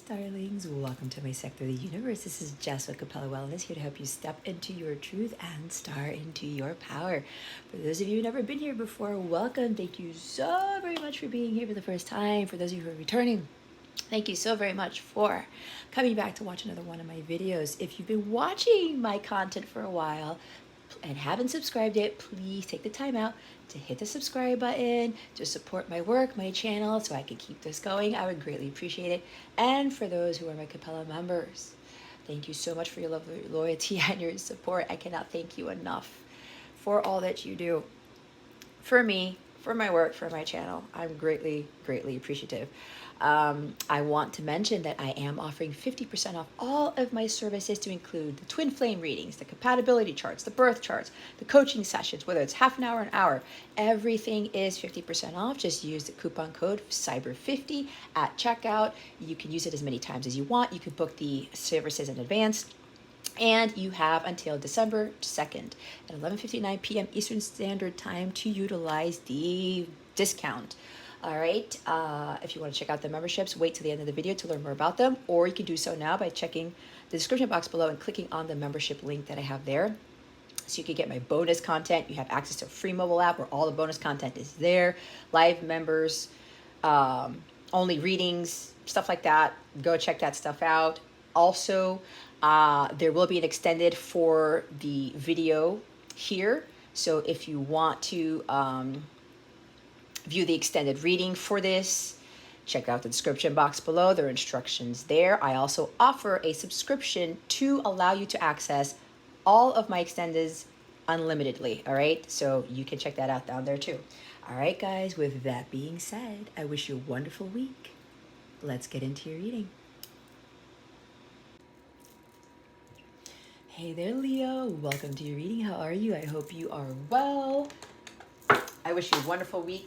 darlings. Welcome to my sector of the universe. This is Jess with Capella Wellness, here to help you step into your truth and star into your power. For those of you who've never been here before, welcome. Thank you so very much for being here for the first time. For those of you who are returning, thank you so very much for coming back to watch another one of my videos. If you've been watching my content for a while and haven't subscribed yet, please take the time out to hit the subscribe button to support my work, my channel, so I can keep this going. I would greatly appreciate it. And for those who are my Capella members, thank you so much for your love, loyalty, and your support. I cannot thank you enough for all that you do for me, for my work, for my channel. I'm greatly, greatly appreciative. I want to mention that I am offering 50% off all of my services, to include the twin flame readings, the compatibility charts, the birth charts, the coaching sessions, whether it's half an hour, an hour. Everything is 50% off. Just use the coupon code CYBER50 at checkout. You can use it as many times as you want. You can book the services in advance. And you have until December 2nd at 11:59 p.m. Eastern Standard Time to utilize the discount. All right. If you want to check out the memberships, wait till the end of the video to learn more about them, or you can do so now by checking the description box below and clicking on the membership link that I have there. So you can get my bonus content. You have access to a free mobile app where all the bonus content is there. Live members, only readings, stuff like that. Go check that stuff out. Also, there will be an extended for the video here. So if you want to view the extended reading for this, check out the description box below. There are instructions there. I also offer a subscription to allow you to access all of my extendeds unlimitedly. All right, so you can check that out down there too. All right, guys, with that being said, I wish you a wonderful week. Let's get into your reading. Hey there, Leo. Welcome to your reading. How are you? I hope you are well. I wish you a wonderful week.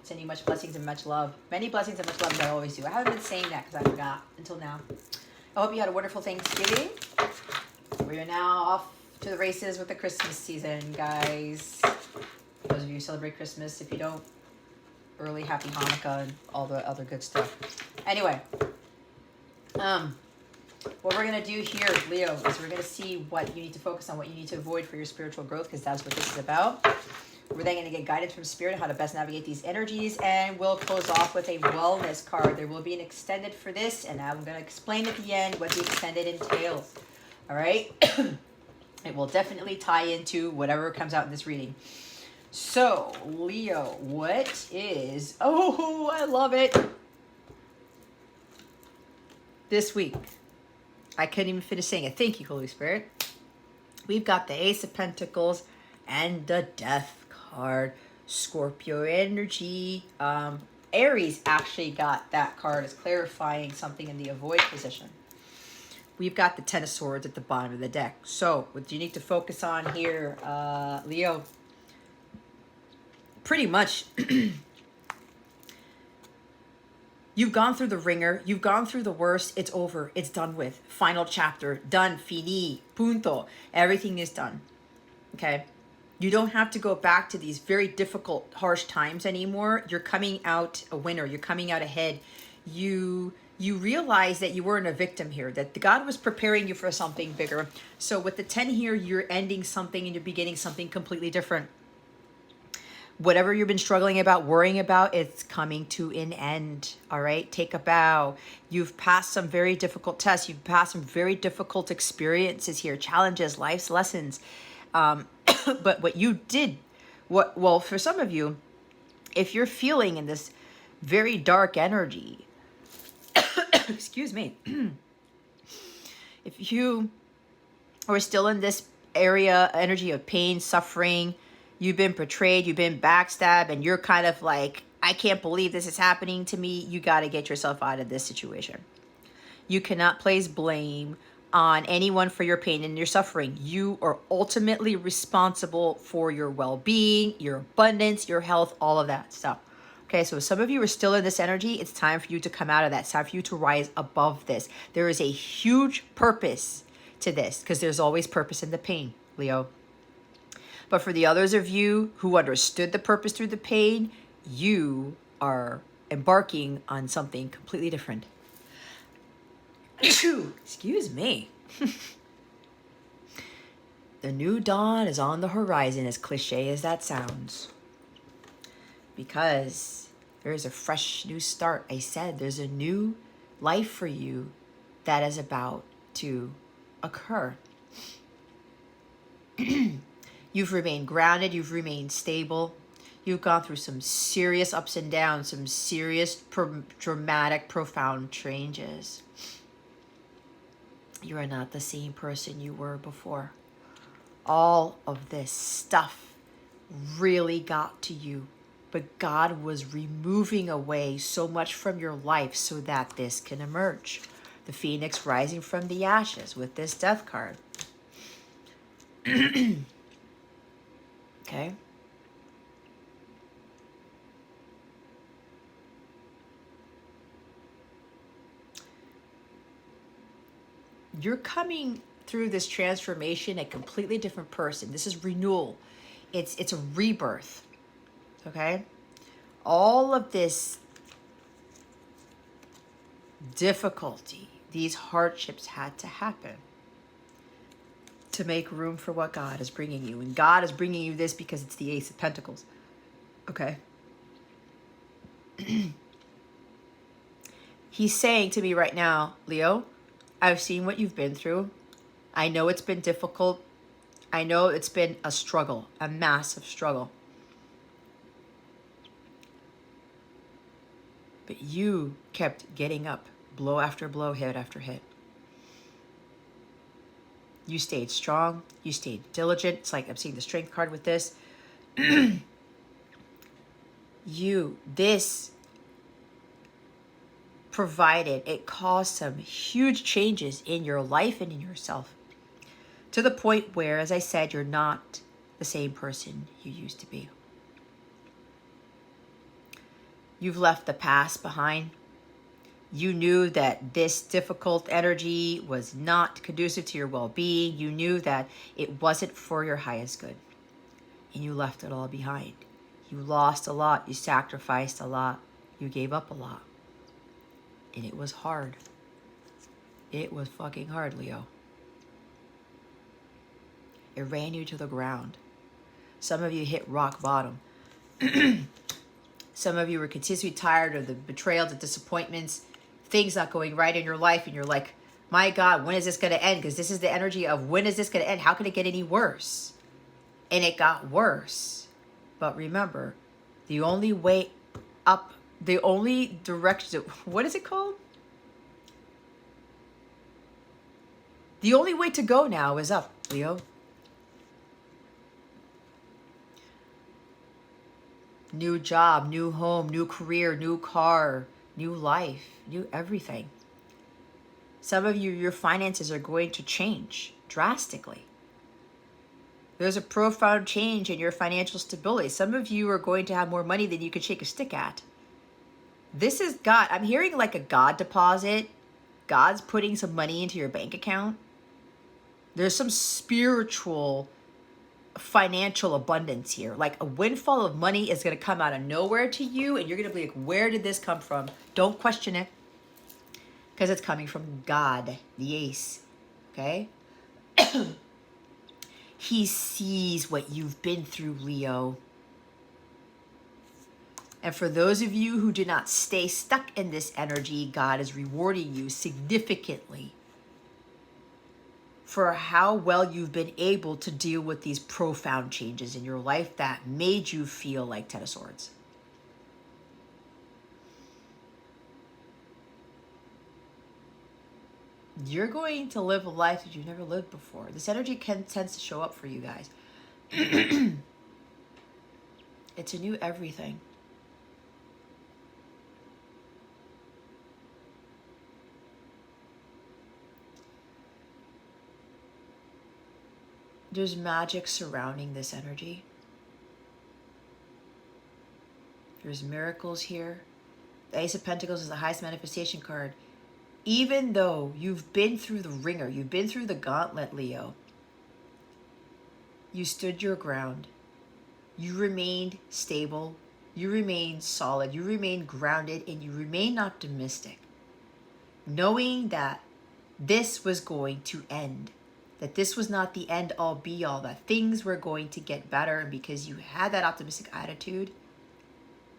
Sending you much blessings and much love. Many blessings and much love, as I always do. I haven't been saying that because I forgot until now. I hope you had a wonderful Thanksgiving. We are now off to the races with the Christmas season, guys. Those of you who celebrate Christmas, if you don't, early happy Hanukkah and all the other good stuff. Anyway, what we're going to do here, Leo, is we're going to see what you need to focus on, what you need to avoid for your spiritual growth, because that's what this is about. We're then going to get guidance from Spirit on how to best navigate these energies, and we'll close off with a wellness card. There will be an extended for this, and I'm going to explain at the end what the extended entails. All right? It will definitely tie into whatever comes out in this reading. So, Leo, what is... Oh, I love it. This week. I couldn't even finish saying it. Thank you, Holy Spirit. We've got the Ace of Pentacles and the Death card. Scorpio energy. Aries actually got that card as clarifying something in the avoid position. We've got the Ten of Swords at the bottom of the deck. So what you need to focus on here, Leo, pretty much you've gone through the ringer. You've gone through the worst. It's over. It's done with. Final chapter. Done. Fini. Punto. Everything is done. Okay? You don't have to go back to these very difficult, harsh times anymore. You're coming out a winner. You're coming out ahead. You realize that you weren't a victim here, that God was preparing you for something bigger. So with the 10 here, you're ending something and you're beginning something completely different. Whatever you've been struggling about, worrying about, it's coming to an end. All right, take a bow. You've passed some very difficult tests. You've passed some very difficult experiences here, challenges, life's lessons. But what you did, well, for some of you, if you're feeling in this very dark energy, excuse me, if you are still in this energy of pain, suffering, you've been betrayed, you've been backstabbed, and you're kind of like, I can't believe this is happening to me. You got to get yourself out of this situation. You cannot place blame on anyone for your pain and your suffering. You are ultimately responsible for your well-being, your abundance, your health, all of that stuff. Okay, so some of you are still in this energy. It's time for you to come out of that. It's time for you to rise above this. There is a huge purpose to this, because there's always purpose in the pain, Leo. But for the others of you who understood the purpose through the pain, you are embarking on something completely different. Excuse me. The new dawn is on the horizon, as cliche as that sounds. Because there is a fresh new start. I said there's a new life for you that is about to occur. You've remained grounded. You've remained stable. You've gone through some serious ups and downs, some serious, dramatic, profound changes. You are not the same person you were before. All of this stuff really got to you, but God was removing away so much from your life so that this can emerge. The phoenix rising from the ashes with this death card. Okay? You're coming through this transformation a completely different person. This is renewal. It's a rebirth. Okay? All of this difficulty, these hardships had to happen to make room for what God is bringing you. And God is bringing you this because it's the Ace of Pentacles. Okay? He's saying to me right now, Leo, I've seen what you've been through. I know it's been difficult. I know it's been a struggle, a massive struggle. But you kept getting up, blow after blow, hit after hit. You stayed strong. You stayed diligent. It's like I'm seeing the strength card with this. This provided, it caused some huge changes in your life and in yourself. To the point where, as I said, you're not the same person you used to be. You've left the past behind. You knew that this difficult energy was not conducive to your well-being. You knew that it wasn't for your highest good. And you left it all behind. You lost a lot. You sacrificed a lot. You gave up a lot. And it was hard. It was fucking hard, Leo. It ran you to the ground. Some of you hit rock bottom. Some of you were continuously tired of the betrayal, the disappointments, things not going right in your life. And you're like, my God, when is this going to end? Because this is the energy of when is this going to end? How can it get any worse? And it got worse. But remember, the only way up, the only direction, what is it called? The only way to go now is up, Leo. New job, new home, new career, new car, new life, new everything. Some of you, your finances are going to change drastically. There's a profound change in your financial stability. Some of you are going to have more money than you can shake a stick at. This is God. I'm hearing like a God deposit. God's putting some money into your bank account. There's some spiritual financial abundance here. Like a windfall of money is going to come out of nowhere to you, and you're going to be like, where did this come from? Don't question it, because it's coming from God, the ace. Okay? He sees what you've been through, Leo. And for those of you who did not stay stuck in this energy, God is rewarding you significantly for how well you've been able to deal with these profound changes in your life that made you feel like Ten of Swords. You're going to live a life that you've never lived before. This energy tends to show up for you guys. It's a new everything. There's magic surrounding this energy. There's miracles here. The Ace of Pentacles is the highest manifestation card. Even though you've been through the ringer, you've been through the gauntlet, Leo, you stood your ground. You remained stable. You remained solid. You remained grounded, and you remained optimistic, knowing that this was going to end, that this was not the end all be all, that things were going to get better. And because you had that optimistic attitude,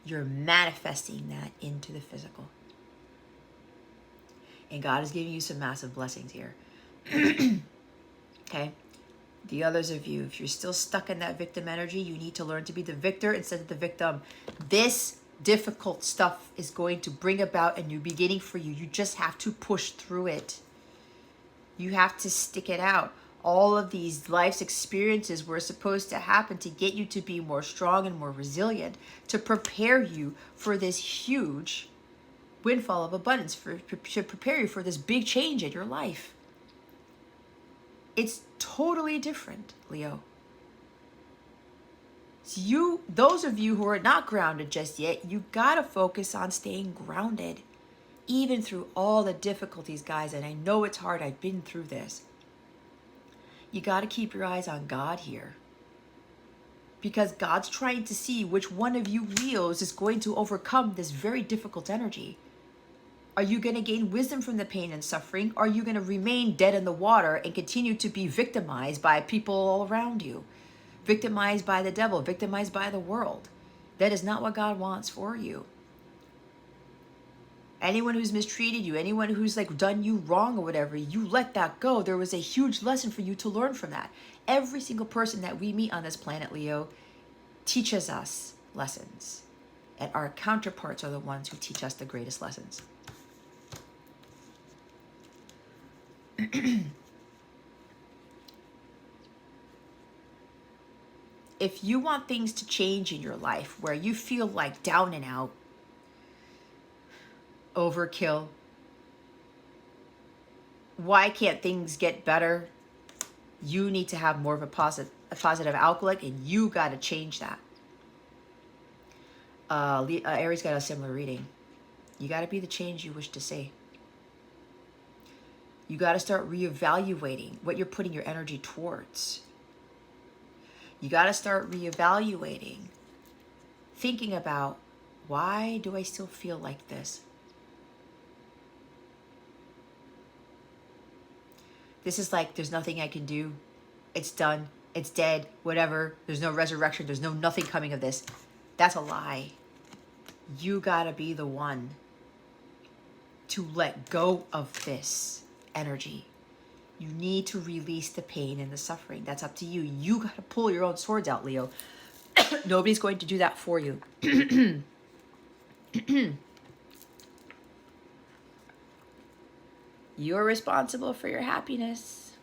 you're manifesting that into the physical. And God is giving you some massive blessings here. Okay? The others of you, if you're still stuck in that victim energy, you need to learn to be the victor instead of the victim. This difficult stuff is going to bring about a new beginning for you. You just have to push through it. You have to stick it out. All of these life's experiences were supposed to happen to get you to be more strong and more resilient, to prepare you for this huge windfall of abundance, to prepare you for this big change in your life. It's totally different, Leo. So those of you who are not grounded just yet, you gotta focus on staying grounded, even through all the difficulties, guys. And I know it's hard. I've been through this. You gotta keep your eyes on God here, because God's trying to see which one of you Leos is going to overcome this very difficult energy. Are you going to gain wisdom from the pain and suffering? Or are you going to remain dead in the water and continue to be victimized by people all around you? Victimized by the devil, victimized by the world. That is not what God wants for you. Anyone who's mistreated you, anyone who's like done you wrong or whatever, you let that go. There was a huge lesson for you to learn from that. Every single person that we meet on this planet, Leo, teaches us lessons. And our counterparts are the ones who teach us the greatest lessons. If you want things to change in your life where you feel like down and out, overkill, why can't things get better? You need to have more of a positive outlook, and you got to change that. Aries got a similar reading. You got to be the change you wish to see. You got to start reevaluating what you're putting your energy towards. You got to start reevaluating, thinking about, why do I still feel like this? This is like, there's nothing I can do. It's done. It's dead. Whatever. There's no resurrection. There's no nothing coming of this. That's a lie. You got to be the one to let go of this energy. You need to release the pain and the suffering. That's up to you. You got to pull your own swords out, Leo. Nobody's going to do that for you. You're responsible for your happiness.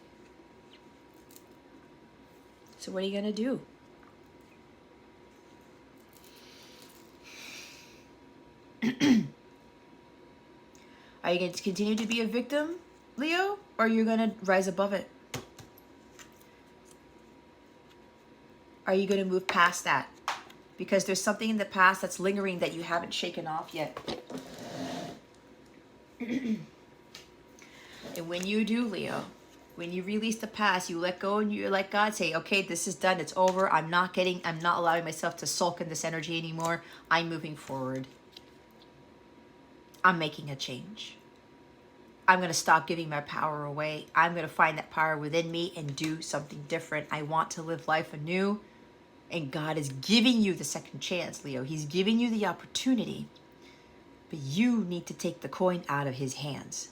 So what are you going to do? Are you going to continue to be a victim, Leo, or are you going to rise above it? Are you going to move past that? Because there's something in the past that's lingering that you haven't shaken off yet. And when you do, Leo, when you release the past, you let go and you let God say, okay, this is done. It's over. I'm not allowing myself to sulk in this energy anymore. I'm moving forward. I'm making a change. I'm going to stop giving my power away. I'm going to find that power within me and do something different. I want to live life anew. And God is giving you the second chance, Leo. He's giving you the opportunity. But you need to take the coin out of his hands.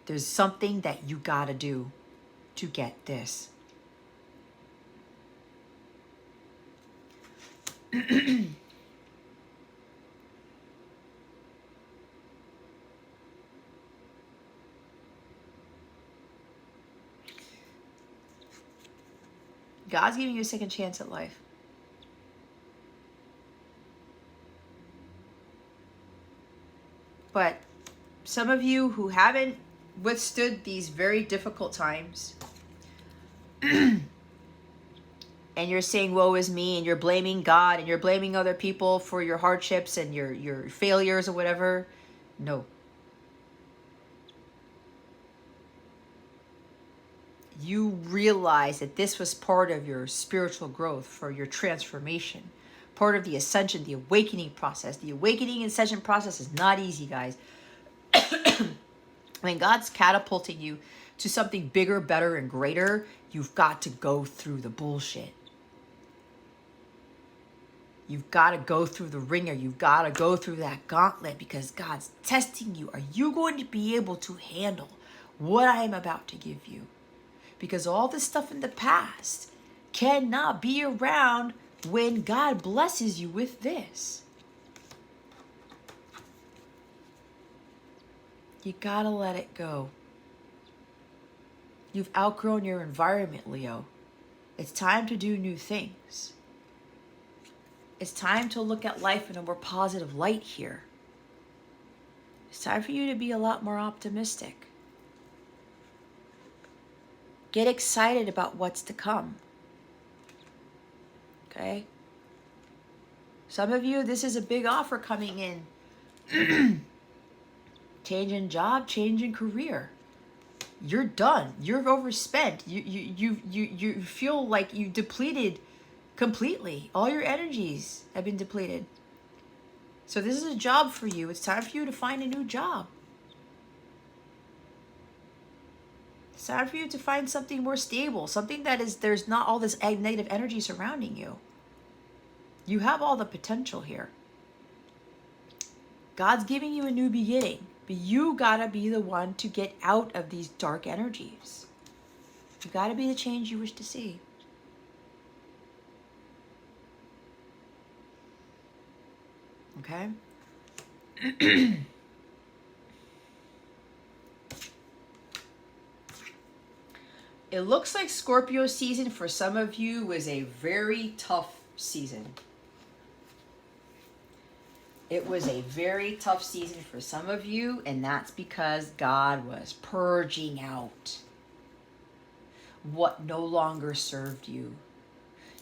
There's something that you got to do to get this. God's giving you a second chance at life. But some of you who haven't withstood these very difficult times, and you're saying, woe is me, and you're blaming God, and you're blaming other people for your hardships and your failures or whatever. No. You realize that this was part of your spiritual growth, for your transformation, part of the ascension, the awakening process. The awakening and ascension process is not easy, guys. When God's catapulting you to something bigger, better, and greater, you've got to go through the bullshit. You've got to go through the ringer. You've got to go through that gauntlet because God's testing you. Are you going to be able to handle what I am about to give you? Because all this stuff in the past cannot be around when God blesses you with this. You gotta let it go. You've outgrown your environment, Leo. It's time to do new things. It's time to look at life in a more positive light here. It's time for you to be a lot more optimistic. Get excited about what's to come. Okay? Some of you, this is a big offer coming in. Changing job, changing career. You're done. You're overspent. You feel like you depleted completely. All your energies have been depleted. So this is a job for you. It's time for you to find a new job. It's time for you to find something more stable, something that is, there's not all this negative energy surrounding you. You have all the potential here. God's giving you a new beginning, but you gotta be the one to get out of these dark energies. You gotta be the change you wish to see. Okay? It looks like Scorpio season for some of you was a very tough season. It was a very tough season for some of you, and that's because God was purging out what no longer served you.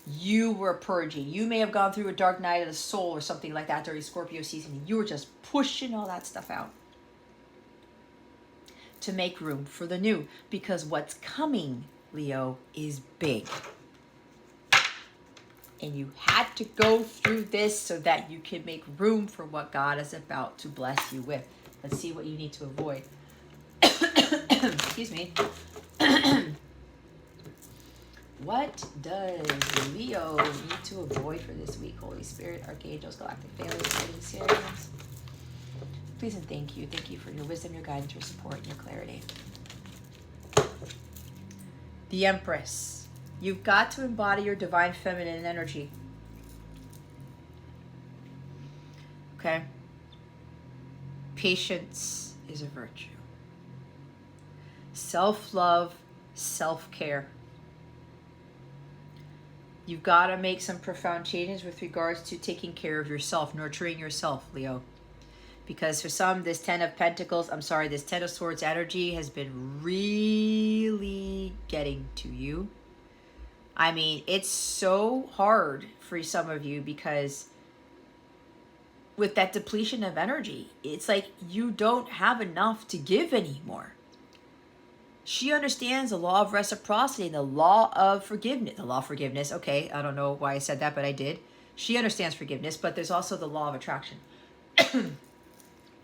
You were purging. You may have gone through a dark night of the soul or something like that during Scorpio season, and you were just pushing all that stuff out to make room for the new, because what's coming, Leo, is big. And you had to go through this so that you can make room for what God is about to bless you with. Let's see what you need to avoid. Excuse me. What does Leo need to avoid for this week? Holy Spirit, Archangels, Galactic Families, Guardians, please and thank you. Thank you for your wisdom, your guidance, your support, and your clarity. The Empress. You've got to embody your divine feminine energy. Okay? Patience is a virtue. Self-love, self-care. You've got to make some profound changes with regards to taking care of yourself, nurturing yourself, Leo. Because for some, this Ten of Pentacles, this Ten of Swords energy has been really getting to you. I mean, it's so hard for some of you because with that depletion of energy, it's like you don't have enough to give anymore. She understands the law of reciprocity and the law of forgiveness. The law of forgiveness, okay, I don't know why I said that, but I did. She understands forgiveness, but there's also the law of attraction.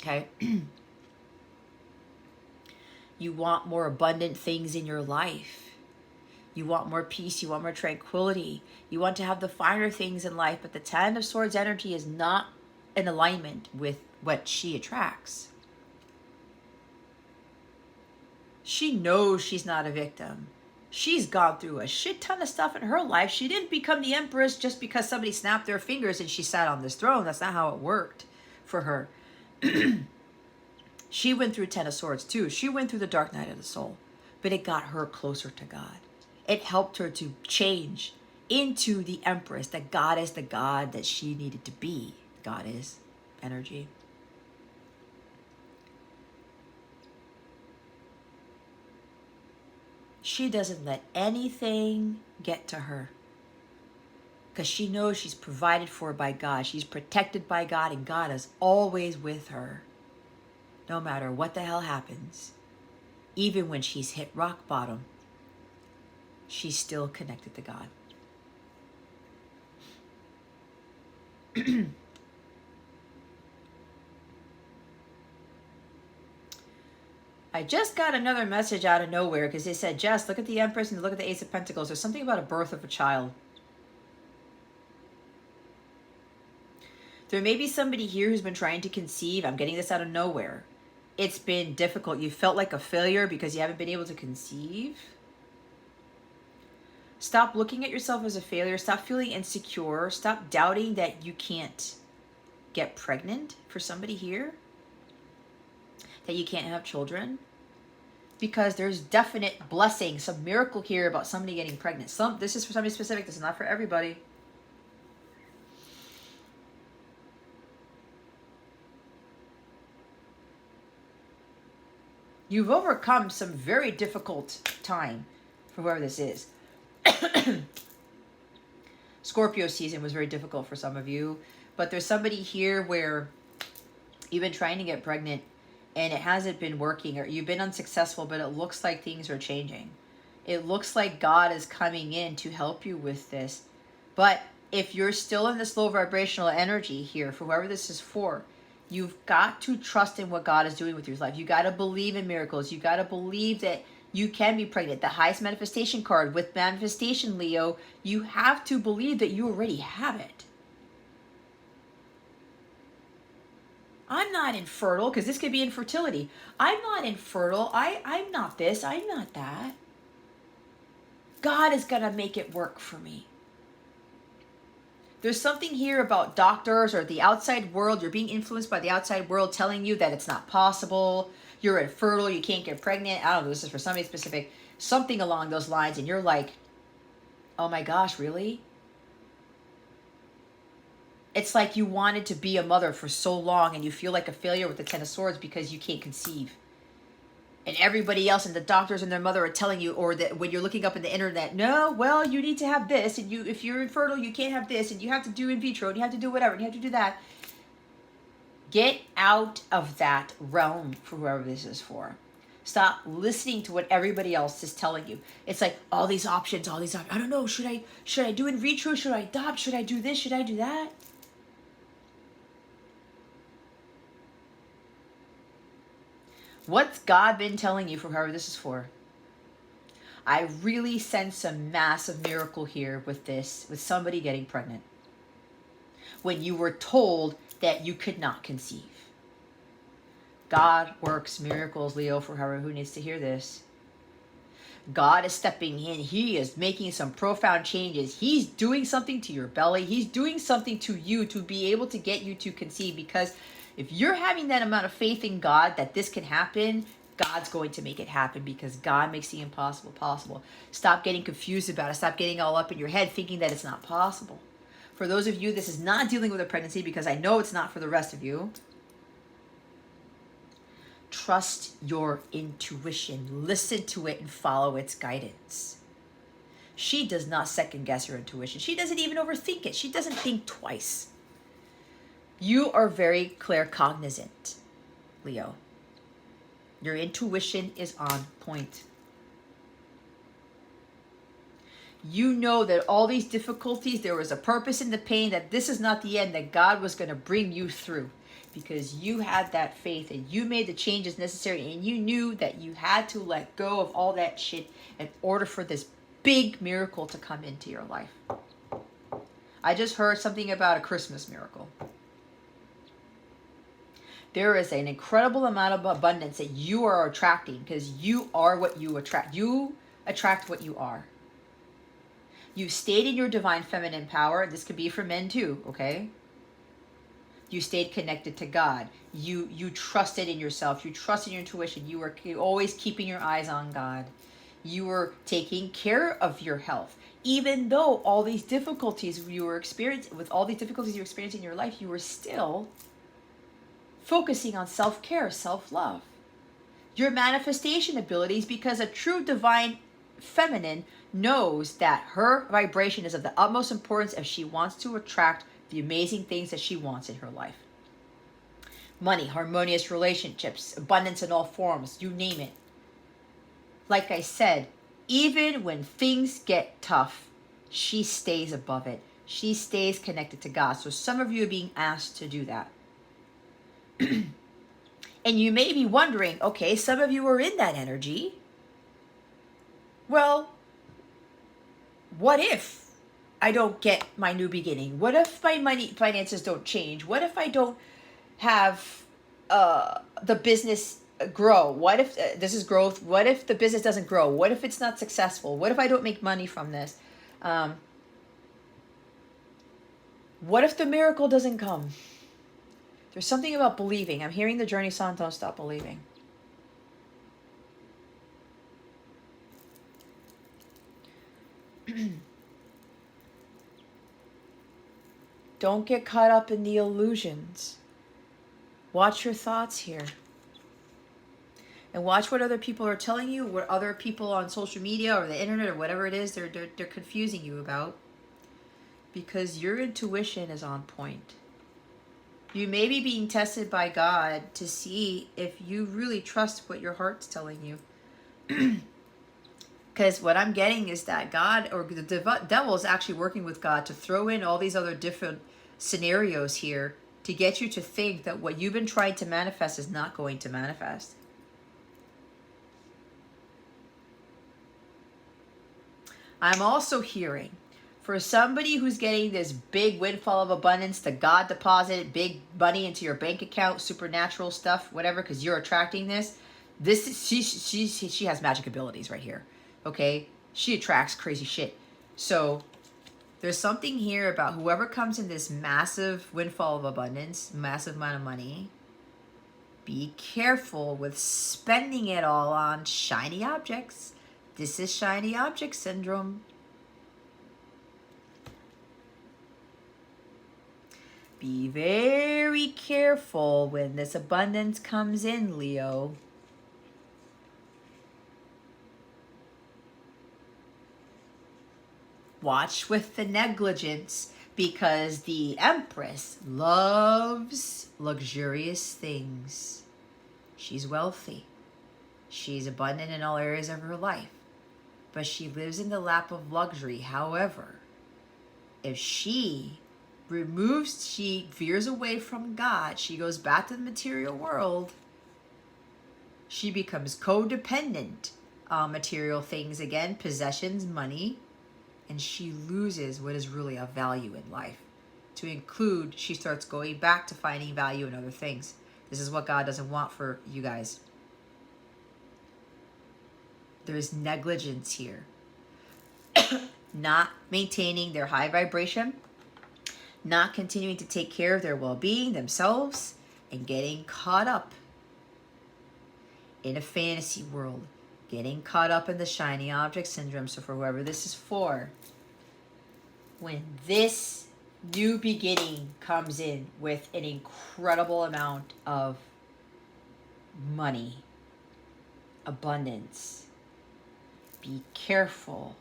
Okay? You want more abundant things in your life. You want more peace. You want more tranquility. You want to have the finer things in life, but the Ten of Swords energy is not in alignment with what she attracts. She knows she's not a victim. She's gone through a shit ton of stuff in her life. She didn't become the Empress just because somebody snapped their fingers and she sat on this throne. That's not how it worked for her. She went through Ten of Swords too. She went through the dark night of the soul, but it got her closer to God. It helped her to change into the Empress, the goddess, the God that she needed to be. Goddess energy. She doesn't let anything get to her because she knows she's provided for by God. She's protected by God, and God is always with her. No matter what the hell happens, even when she's hit rock bottom, she's still connected to God. I just got another message out of nowhere because they said, Jess, look at the Empress and look at the Ace of Pentacles. There's something about a birth of a child. There may be somebody here who's been trying to conceive. I'm getting this out of nowhere. It's been difficult. You felt like a failure because you haven't been able to conceive. Stop looking at yourself as a failure. Stop feeling insecure. Stop doubting that you can't get pregnant for somebody here. That you can't have children. Because there's definite blessing, some miracle here about somebody getting pregnant. This is for somebody specific. This is not for everybody. You've overcome some very difficult time for whoever this is. Scorpio season was very difficult for some of you. But there's somebody here where you've been trying to get pregnant and it hasn't been working, or you've been unsuccessful, but it looks like things are changing. It looks like God is coming in to help you with this. But if you're still in this low vibrational energy here, for whoever this is for, you've got to trust in what God is doing with your life. You got to believe in miracles. You got to believe that you can be pregnant. The highest manifestation card with manifestation, Leo, you have to believe that you already have it. I'm not infertile, because this could be infertility. I'm not infertile. I'm not this. I'm not that. God is going to make it work for me. There's something here about doctors or the outside world. You're being influenced by the outside world telling you that it's not possible. You're infertile. You can't get pregnant. I don't know. This is for somebody specific. Something along those lines. And you're like, oh my gosh, really? It's like you wanted to be a mother for so long and you feel like a failure with the Ten of Swords because you can't conceive. And everybody else and the doctors and their mother are telling you, or that when you're looking up in the internet, no, well, you need to have this, and if you're infertile, you can't have this, and you have to do in vitro, and you have to do whatever, and you have to do that. Get out of that realm for whoever this is for. Stop listening to what everybody else is telling you. It's like all these options. I don't know. Should I do in vitro? Should I adopt? Should I do this? Should I do that? What's God been telling you for whoever this is for? I really sense a massive miracle here with this, with somebody getting pregnant. When you were told that you could not conceive. God works miracles, Leo, for whoever who needs to hear this. God is stepping in. He is making some profound changes. He's doing something to your belly. He's doing something to you to be able to get you to conceive, because if you're having that amount of faith in God that this can happen, God's going to make it happen, because God makes the impossible possible. Stop getting confused about it. Stop getting all up in your head thinking that it's not possible. For those of you, this is not dealing with a pregnancy, because I know it's not for the rest of you. Trust your intuition. Listen to it and follow its guidance. She does not second guess her intuition. She doesn't even overthink it. She doesn't think twice. You are very claircognizant, Leo. Your intuition is on point. You know that all these difficulties, there was a purpose in the pain, that this is not the end, that God was going to bring you through, because you had that faith and you made the changes necessary, and you knew that you had to let go of all that shit in order for this big miracle to come into your life. I just heard something about a Christmas miracle. There is an incredible amount of abundance that you are attracting, because you are what you attract. You attract what you are. You stayed in your divine feminine power. This could be for men too, okay? You stayed connected to God. You trusted in yourself. You trusted in your intuition. You were always keeping your eyes on God. You were taking care of your health. Even though all these difficulties you were experiencing, with all these difficulties you were experiencing in your life, you were still focusing on self-care, self-love. Your manifestation abilities, because a true divine feminine knows that her vibration is of the utmost importance if she wants to attract the amazing things that she wants in her life. Money, harmonious relationships, abundance in all forms, you name it. Like I said, even when things get tough, she stays above it. She stays connected to God. So some of you are being asked to do that. And you may be wondering, okay, some of you are in that energy. Well, what if I don't get my new beginning? What if my finances don't change? What if I don't have the business grow? What if this is growth? What if the business doesn't grow? What if it's not successful? What if I don't make money from this? What if the miracle doesn't come? There's something about believing. I'm hearing the journey song, don't stop believing. Don't get caught up in the illusions. Watch your thoughts here. And watch what other people are telling you, what other people on social media or the internet or whatever it is they're confusing you about. Because your intuition is on point. You may be being tested by God to see if you really trust what your heart's telling you. Because what I'm getting is that God, or the devil, is actually working with God to throw in all these other different scenarios here to get you to think that what you've been trying to manifest is not going to manifest. I'm also hearing, for somebody who's getting this big windfall of abundance, the God deposit, big money into your bank account, supernatural stuff, whatever, because you're attracting this. This is, she has magic abilities right here. Okay, she attracts crazy shit. So there's something here about whoever comes in this massive windfall of abundance, massive amount of money. Be careful with spending it all on shiny objects. This is shiny object syndrome. Be very careful when this abundance comes in, Leo. Watch with the negligence, because the Empress loves luxurious things. She's wealthy. She's abundant in all areas of her life. But she lives in the lap of luxury. However, if she veers away from God, she goes back to the material world, she becomes codependent on material things again, possessions, money, and she loses what is really of value in life. To include, she starts going back to finding value in other things. This is what God doesn't want for you guys. There is negligence here. Not maintaining their high vibration, not continuing to take care of their well-being themselves, and getting caught up in a fantasy world, getting caught up in the shiny object syndrome. So for whoever this is for, when this new beginning comes in with an incredible amount of money, abundance, be careful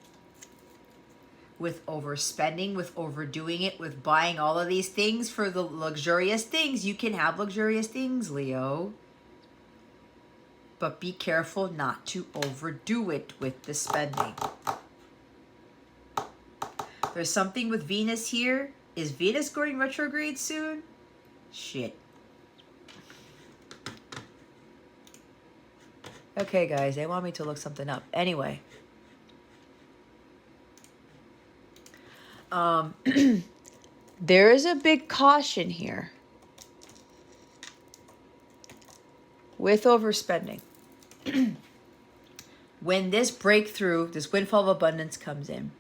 with overspending, with overdoing it, with buying all of these things for the luxurious things. You can have luxurious things, Leo. But be careful not to overdo it with the spending. There's something with Venus here. Is Venus going retrograde soon? Shit. Okay, guys, they want me to look something up. Anyway. There is a big caution here with overspending. When this breakthrough, this windfall of abundance comes in,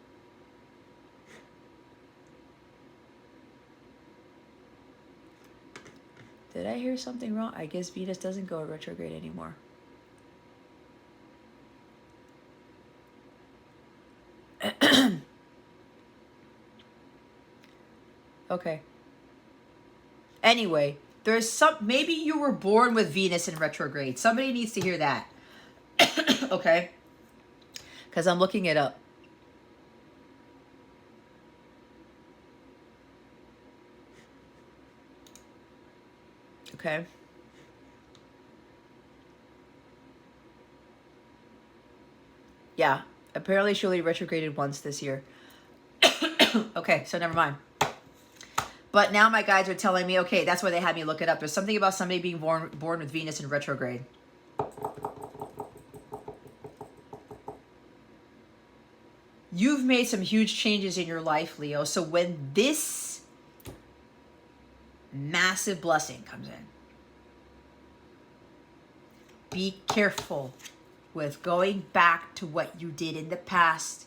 did I hear something wrong? I guess Venus doesn't go retrograde anymore. Okay. Anyway, there's maybe you were born with Venus in retrograde. Somebody needs to hear that. Okay? Because I'm looking it up. Okay? Yeah. Apparently she only retrograded once this year. Okay, so never mind. But now my guides are telling me, okay, that's why they had me look it up. There's something about somebody being born with Venus in retrograde. You've made some huge changes in your life, Leo. So when this massive blessing comes in, be careful with going back to what you did in the past,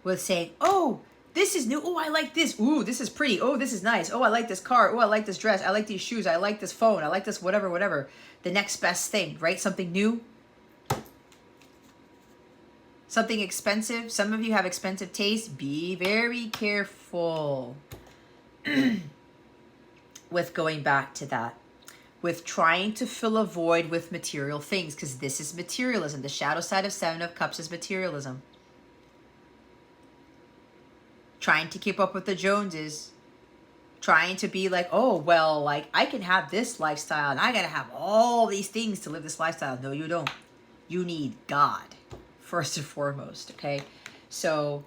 with saying, oh, this is new. Oh, I like this. Ooh, this is pretty. Oh, this is nice. Oh, I like this car. Oh, I like this dress. I like these shoes. I like this phone. I like this whatever, whatever. The next best thing, right? Something new. Something expensive. Some of you have expensive taste. Be very careful with going back to that. With trying to fill a void with material things, because this is materialism. The shadow side of Seven of Cups is materialism. Trying to keep up with the Joneses. Trying to be like, oh, well, like, I can have this lifestyle and I gotta have all these things to live this lifestyle. No, you don't. You need God first and foremost, okay? So,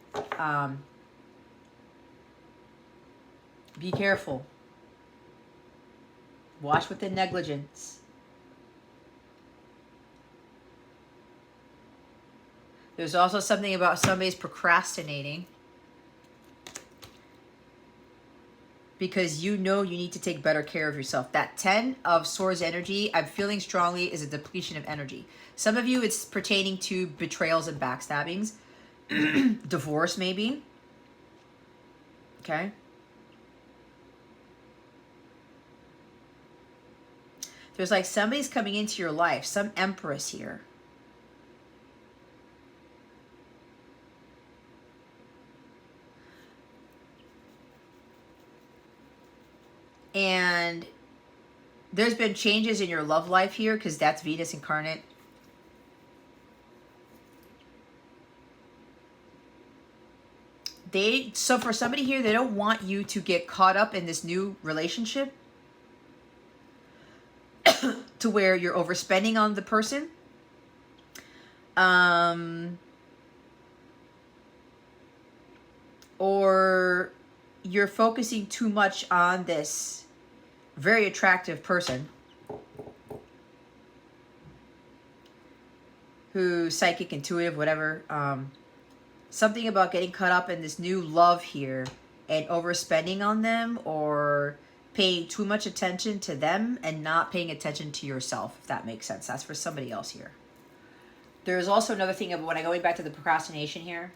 be careful. Watch with the negligence. There's also something about somebody's procrastinating because you know you need to take better care of yourself. That 10 of Swords energy, I'm feeling strongly, is a depletion of energy. Some of you, it's pertaining to betrayals and backstabbings. Divorce, maybe. Okay. There's like somebody's coming into your life, some empress here. And there's been changes in your love life here because that's Venus incarnate. So for somebody here, they don't want you to get caught up in this new relationship to where you're overspending on the person. Or you're focusing too much on this very attractive person who's psychic, intuitive, whatever. Something about getting caught up in this new love here and overspending on them, or paying too much attention to them and not paying attention to yourself, if that makes sense. That's for somebody else here. There's also another thing of when I going back to the procrastination here.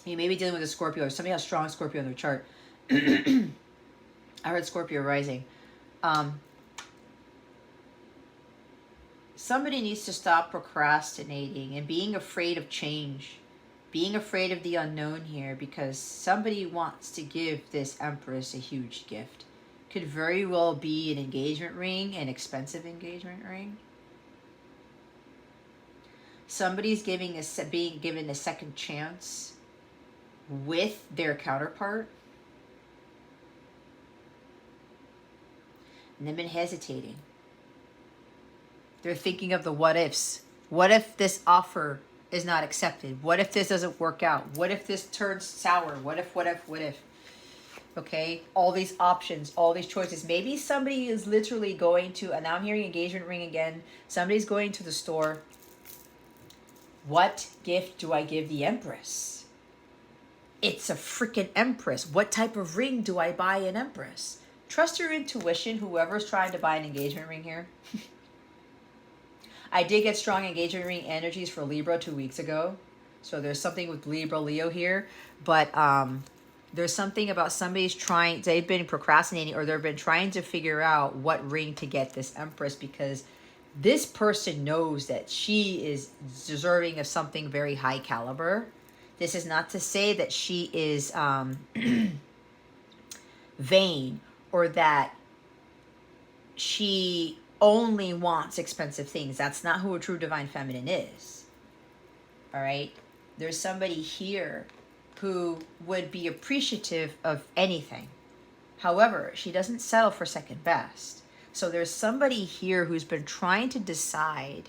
You may be dealing with a Scorpio, or somebody has strong Scorpio in their chart. I heard Scorpio rising. Somebody needs to stop procrastinating and being afraid of change. Being afraid of the unknown here, because somebody wants to give this Empress a huge gift. Could very well be an engagement ring, an expensive engagement ring. Somebody's being given a second chance with their counterpart. And they've been hesitating. They're thinking of the what ifs. What if this offer is not accepted? What if this doesn't work out? What if this turns sour? What if? Okay, all these options, all these choices. Maybe somebody is literally going to, and now I'm hearing engagement ring again. Somebody's going to the store. What gift do I give the Empress? It's a freaking Empress. What type of ring do I buy an Empress? Trust your intuition, whoever's trying to buy an engagement ring here. I did get strong engagement ring energies for Libra 2 weeks ago. So there's something with Libra, Leo here. But there's something about somebody's they've been procrastinating, or they've been trying to figure out what ring to get this Empress, because this person knows that she is deserving of something very high caliber. This is not to say that she is vain, or that she only wants expensive things. That's not who a true divine feminine is. All right? There's somebody here who would be appreciative of anything. However, she doesn't settle for second best. So there's somebody here who's been trying to decide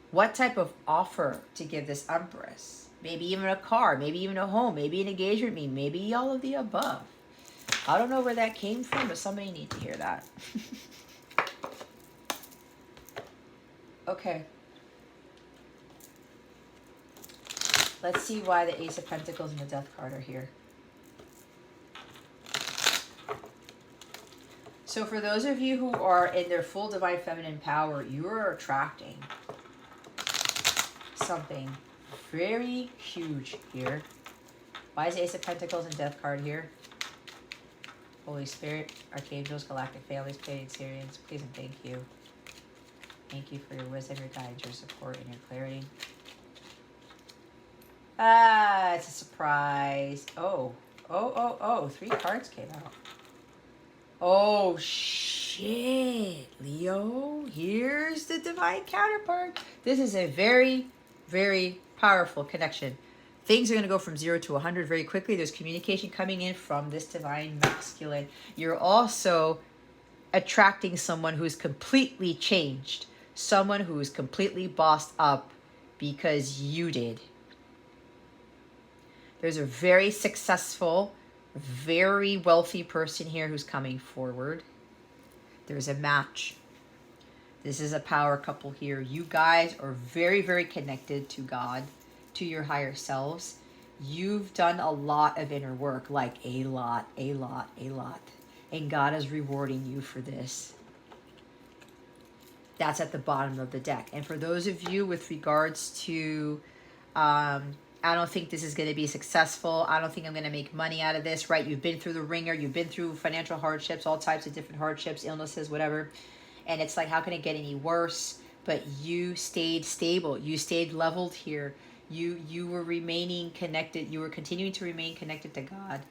what type of offer to give this Empress. Maybe even a car, maybe even a home, maybe an engagement ring, maybe all of the above. I don't know where that came from, but somebody needs to hear that. Okay. Let's see why the Ace of Pentacles and the Death card are here. So for those of you who are in their full divine feminine power, you are attracting something very huge here. Why is Ace of Pentacles and Death card here? Holy Spirit, Archangels, Galactic Families, Pleiadian Syrians, please and thank you. Thank you for your wisdom, your guidance, your support, and your clarity. Ah, it's a surprise. Oh, 3 cards came out. Oh, shit, Leo. Here's the divine counterpart. This is a very, very powerful connection. Things are going to go from 0 to 100 very quickly. There's communication coming in from this divine masculine. You're also attracting someone who's completely changed. Someone who's completely bossed up because you did. There's a very successful, very wealthy person here who's coming forward. There's a match. This is a power couple here. You guys are very, very connected to God, to your higher selves. You've done a lot of inner work, like a lot. And God is rewarding you for this. That's at the bottom of the deck. And for those of you with regards to, I don't think this is going to be successful. I don't think I'm going to make money out of this, right? You've been through the ringer. You've been through financial hardships, all types of different hardships, illnesses, whatever. And it's like, how can it get any worse? But you stayed stable. You stayed leveled here. You were remaining connected. You were continuing to remain connected to God.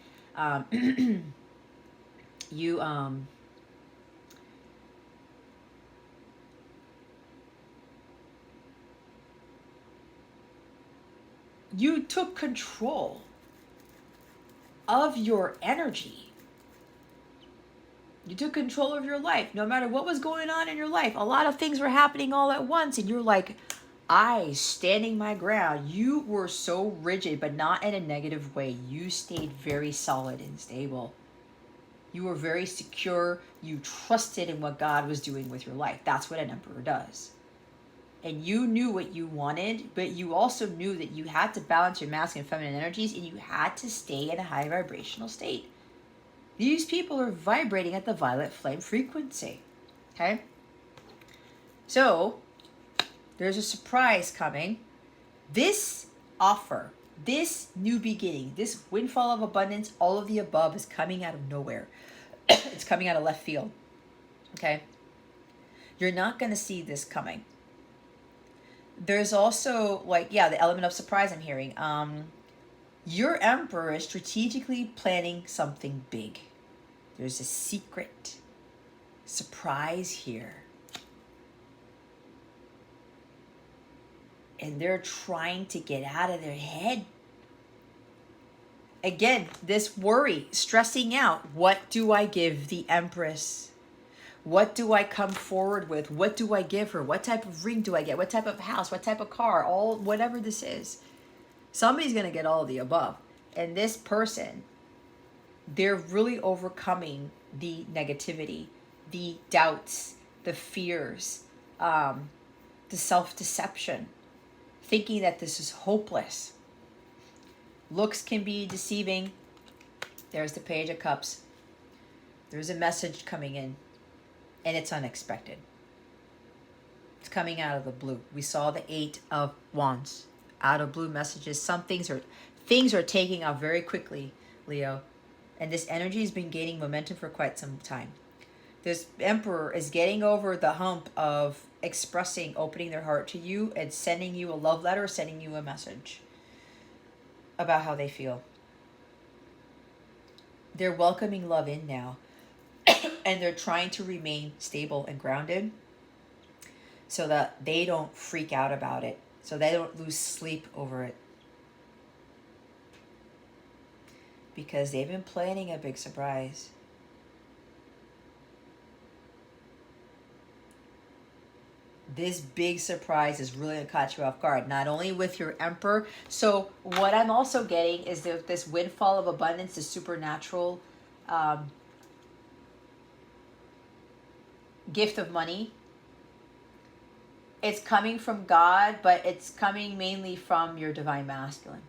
You took control of your energy. You took control of your life. No matter what was going on in your life, a lot of things were happening all at once, and you're like, standing my ground. You were so rigid, but not in a negative way. You stayed very solid and stable. You were very secure. You trusted in what God was doing with your life. That's what an emperor does. And you knew what you wanted, but you also knew that you had to balance your masculine and feminine energies, and you had to stay in a high vibrational state. These people are vibrating at the violet flame frequency. Okay? So, there's a surprise coming. This offer, this new beginning, this windfall of abundance, all of the above is coming out of nowhere. It's coming out of left field. Okay? You're not going to see this coming. There's also, the element of surprise I'm hearing. Your emperor is strategically planning something big. There's a secret surprise here. And they're trying to get out of their head. Again, this worry, stressing out. What do I give the Empress? What do I come forward with? What do I give her? What type of ring do I get? What type of house? What type of car? Whatever this is. Somebody's going to get all of the above. And this person, they're really overcoming the negativity, the doubts, the fears, the self-deception, thinking that this is hopeless. Looks can be deceiving. There's the Page of Cups. There's a message coming in. And it's unexpected. It's coming out of the blue. We saw the 8 of Wands. Out of blue messages. Things are taking off very quickly, Leo. And this energy has been gaining momentum for quite some time. This Emperor is getting over the hump of opening their heart to you and sending you a love letter, sending you a message about how they feel. They're welcoming love in now. And they're trying to remain stable and grounded so that they don't freak out about it, so they don't lose sleep over it. Because they've been planning a big surprise. This big surprise is really going to catch you off guard, not only with your Emperor. So what I'm also getting is that this windfall of abundance, this supernatural gift of money. It's coming from God, but it's coming mainly from your divine masculine.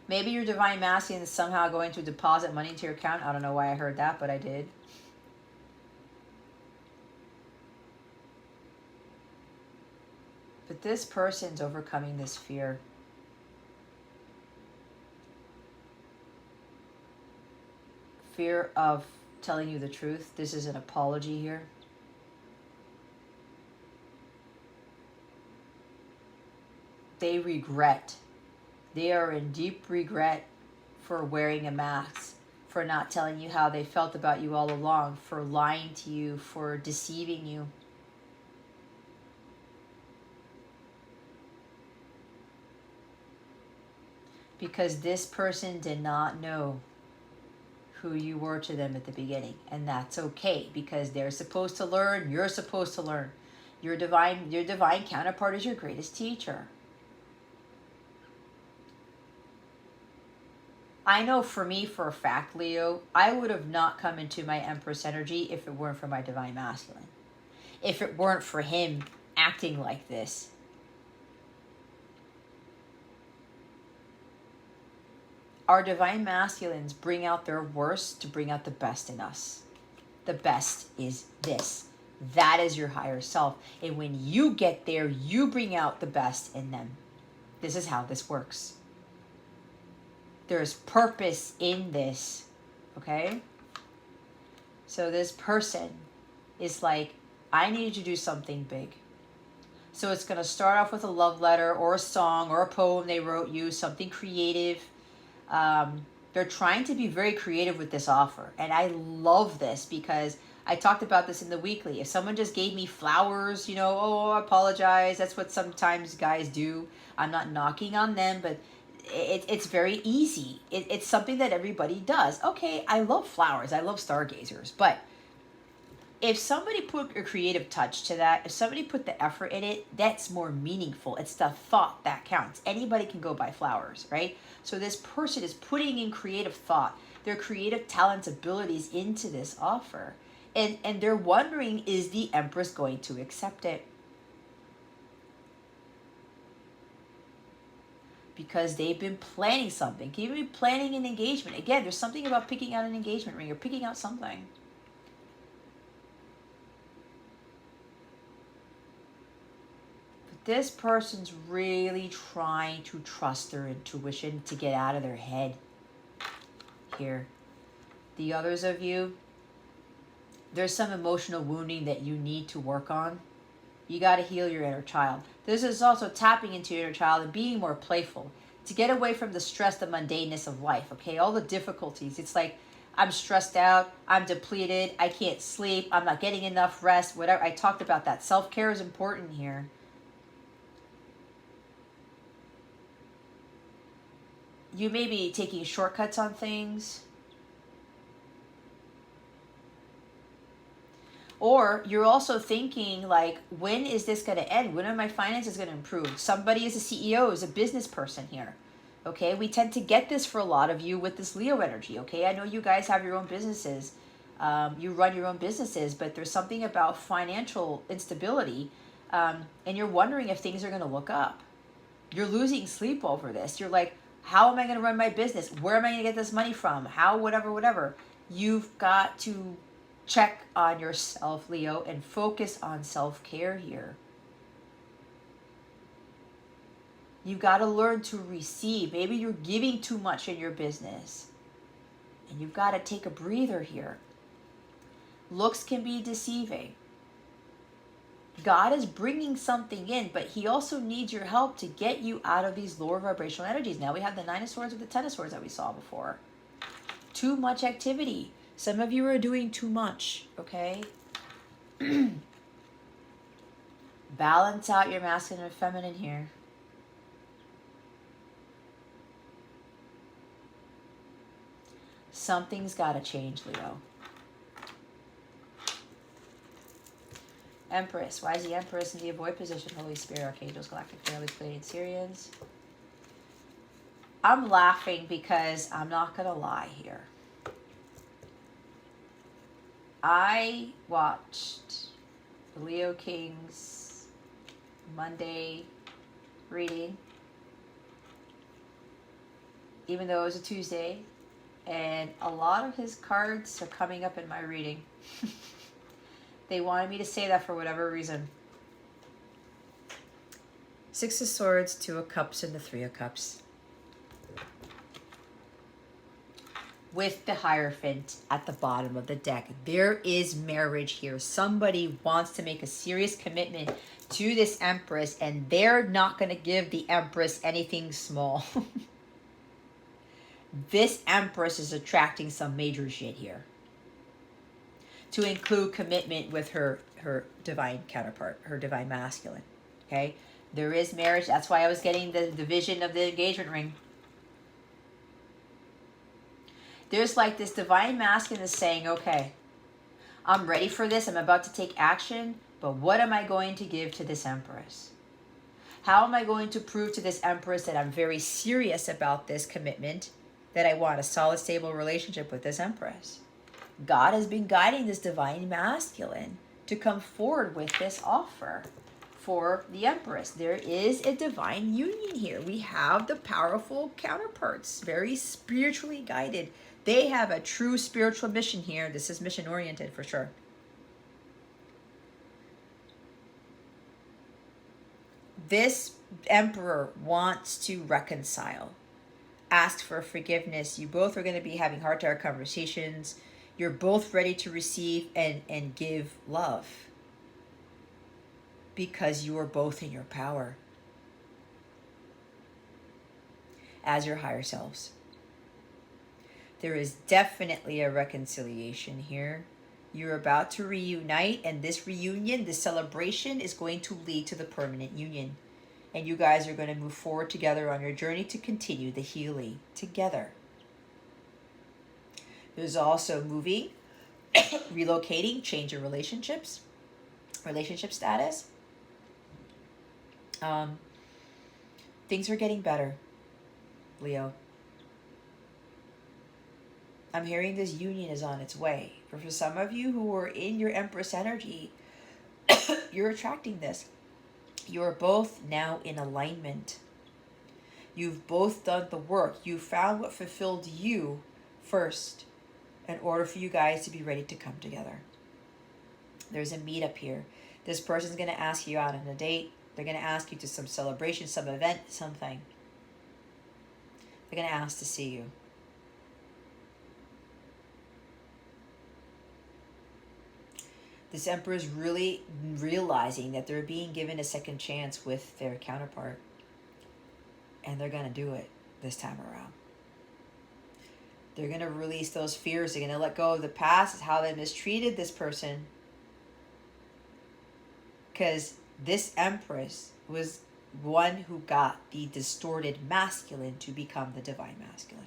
Maybe your divine masculine is somehow going to deposit money into your account. I don't know why I heard that, but I did. But this person's overcoming this fear. Fear of telling you the truth. This is an apology here. They regret. They are in deep regret for wearing a mask, for not telling you how they felt about you all along, for lying to you, for deceiving you. Because this person did not know who you were to them at the beginning. And that's okay, because they're supposed to learn, you're supposed to learn. Your divine counterpart is your greatest teacher. I know for me, for a fact, Leo, I would have not come into my Empress energy if it weren't for my divine masculine. If it weren't for him acting like this. Our divine masculines bring out their worst to bring out the best in us. The best is this. That is your higher self. And when you get there, you bring out the best in them. This is how this works. There's purpose in this, okay? So this person is like, I need to do something big. So it's going to start off with a love letter or a song or a poem they wrote you, something creative. They're trying to be very creative with this offer. And I love this because I talked about this in the weekly. If someone just gave me flowers, oh, I apologize. That's what sometimes guys do. I'm not knocking on them, but it's very easy. It's something that everybody does. Okay, I love flowers. I love stargazers. But if somebody put a creative touch to that, if somebody put the effort in it, that's more meaningful. It's the thought that counts. Anybody can go buy flowers, right? So this person is putting in creative thought, their creative talents, abilities into this offer. And they're wondering, is the Empress going to accept it? Because they've been planning something. Can you be planning an engagement? Again, there's something about picking out an engagement ring or picking out something. But this person's really trying to trust their intuition to get out of their head here. The others of you, there's some emotional wounding that you need to work on. You got to heal your inner child. This is also tapping into your inner child and being more playful to get away from the stress, the mundaneness of life, okay? All the difficulties. It's like, I'm stressed out, I'm depleted, I can't sleep, I'm not getting enough rest, whatever. I talked about that. Self-care is important here. You may be taking shortcuts on things. Or you're also thinking like, when is this going to end? When are my finances going to improve? Somebody is a CEO, is a business person here. Okay, we tend to get this for a lot of you with this Leo energy. Okay, I know you guys have your own businesses. You run your own businesses, but there's something about financial instability. And you're wondering if things are going to look up. You're losing sleep over this. You're like, how am I going to run my business? Where am I going to get this money from? How, whatever. You've got to check on yourself, Leo, and focus on self-care here. You've got to learn to receive. Maybe you're giving too much in your business. And you've got to take a breather here. Looks can be deceiving. God is bringing something in, but he also needs your help to get you out of these lower vibrational energies. Now we have the Nine of Swords with the Ten of Swords that we saw before. Too much activity. Some of you are doing too much, okay? Balance out your masculine and feminine here. Something's got to change, Leo. Empress. Why is the Empress in the avoid position? Holy Spirit, Archangels, Galactic Families, Pleiadian Syrians. I'm laughing because I'm not going to lie here. I watched Leo King's Monday reading, even though it was a Tuesday, and a lot of his cards are coming up in my reading. They wanted me to say that for whatever reason. Six of Swords, Two of Cups, and the Three of Cups. With the Hierophant at the bottom of the deck. There is marriage here. Somebody wants to make a serious commitment to this Empress, and they're not going to give the Empress anything small. This Empress is attracting some major shit here. To include commitment with her divine counterpart, her divine masculine. Okay? There is marriage. That's why I was getting the vision of the engagement ring. There's like this divine masculine is saying, okay, I'm ready for this. I'm about to take action. But what am I going to give to this Empress? How am I going to prove to this Empress that I'm very serious about this commitment, that I want a solid, stable relationship with this Empress? God has been guiding this divine masculine to come forward with this offer for the Empress. There is a divine union here. We have the powerful counterparts, very spiritually guided. They have a true spiritual mission here. This is mission oriented for sure. This Emperor wants to reconcile, ask for forgiveness. You both are going to be having heart-to-heart conversations. You're both ready to receive and give love because you are both in your power as your higher selves. There is definitely a reconciliation here. You're about to reunite, and this reunion, this celebration, is going to lead to the permanent union. And you guys are going to move forward together on your journey to continue the healing together. There's also moving, relocating, change of relationships, relationship status. Things are getting better, Leo. I'm hearing this union is on its way. For some of you who are in your Empress energy, you're attracting this. You are both now in alignment. You've both done the work. You found what fulfilled you first in order for you guys to be ready to come together. There's a meetup here. This person's going to ask you out on a date. They're going to ask you to some celebration, some event, something. They're going to ask to see you. This Emperor is really realizing that they're being given a second chance with their counterpart. And they're going to do it this time around. They're going to release those fears. They're going to let go of the past, how they mistreated this person. Because this Empress was one who got the distorted masculine to become the divine masculine.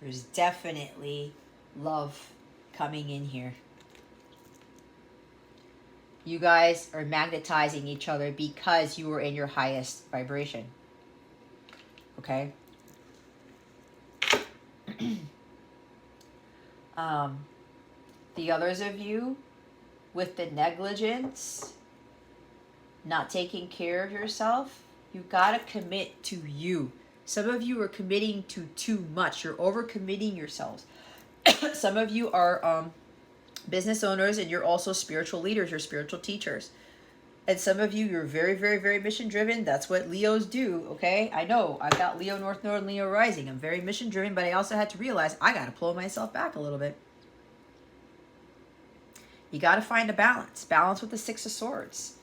There's definitely love coming in here. You guys are magnetizing each other because you are in your highest vibration. Okay? The others of you with the negligence, not taking care of yourself, you got to commit to you. Some of you are committing to too much. You're overcommitting yourselves. Some of you are business owners, and you're also spiritual leaders. You're spiritual teachers. And some of you, you're very, very, very mission driven. That's what Leos do, okay? I know. I've got Leo North Node and Leo Rising. I'm very mission driven, but I also had to realize I got to pull myself back a little bit. You got to find a balance. Balance with the Six of Swords,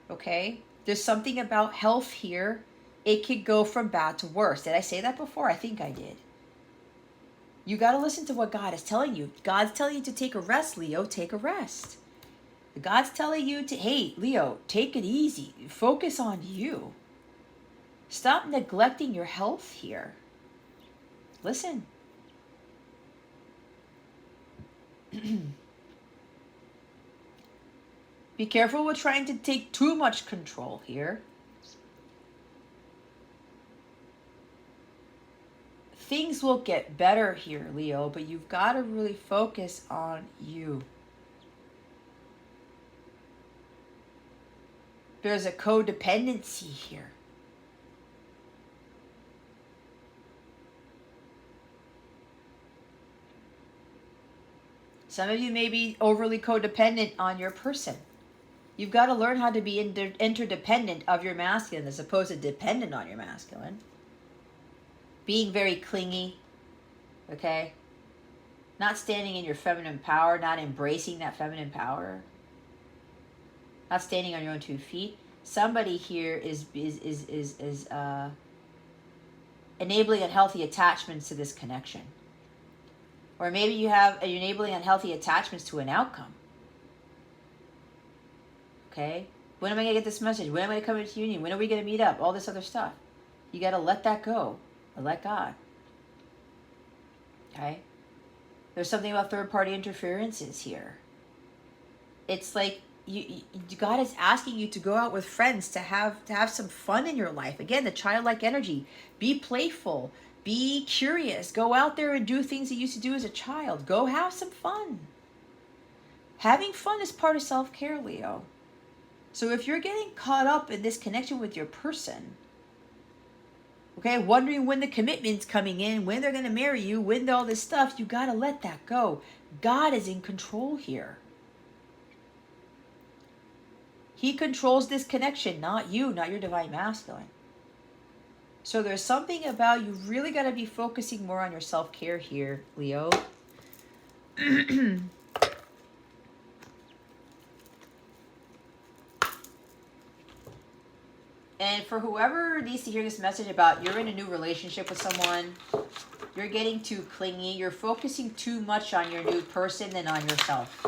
okay? There's something about health here. It could go from bad to worse. Did I say that before? I think I did. You got to listen to what God is telling you. God's telling you to take a rest, Leo. Take a rest. God's telling you to, hey, Leo, take it easy. Focus on you. Stop neglecting your health here. Listen. Be careful with trying to take too much control here. Things will get better here, Leo, but you've got to really focus on you. There's a codependency here. Some of you may be overly codependent on your person. You've got to learn how to be interdependent of your masculine as opposed to dependent on your masculine. Being very clingy, okay? Not standing in your feminine power, not embracing that feminine power. Not standing on your own 2 feet. Somebody here is enabling unhealthy attachments to this connection. Or maybe you're enabling unhealthy attachments to an outcome. Okay? When am I going to get this message? When am I going to come into union? When are we going to meet up? All this other stuff. You got to let that go. Or let God. Okay? There's something about third-party interferences here. It's like God is asking you to go out with friends to have some fun in your life. Again, the childlike energy. Be playful. Be curious. Go out there and do things you used to do as a child. Go have some fun. Having fun is part of self-care, Leo. So if you're getting caught up in this connection with your person, okay, wondering when the commitment's coming in, when they're going to marry you, when all this stuff, you got to let that go. God is in control here. He controls this connection, not you, not your divine masculine. So there's something about you really got to be focusing more on your self-care here, Leo. And for whoever needs to hear this message about you're in a new relationship with someone, you're getting too clingy, you're focusing too much on your new person than on yourself.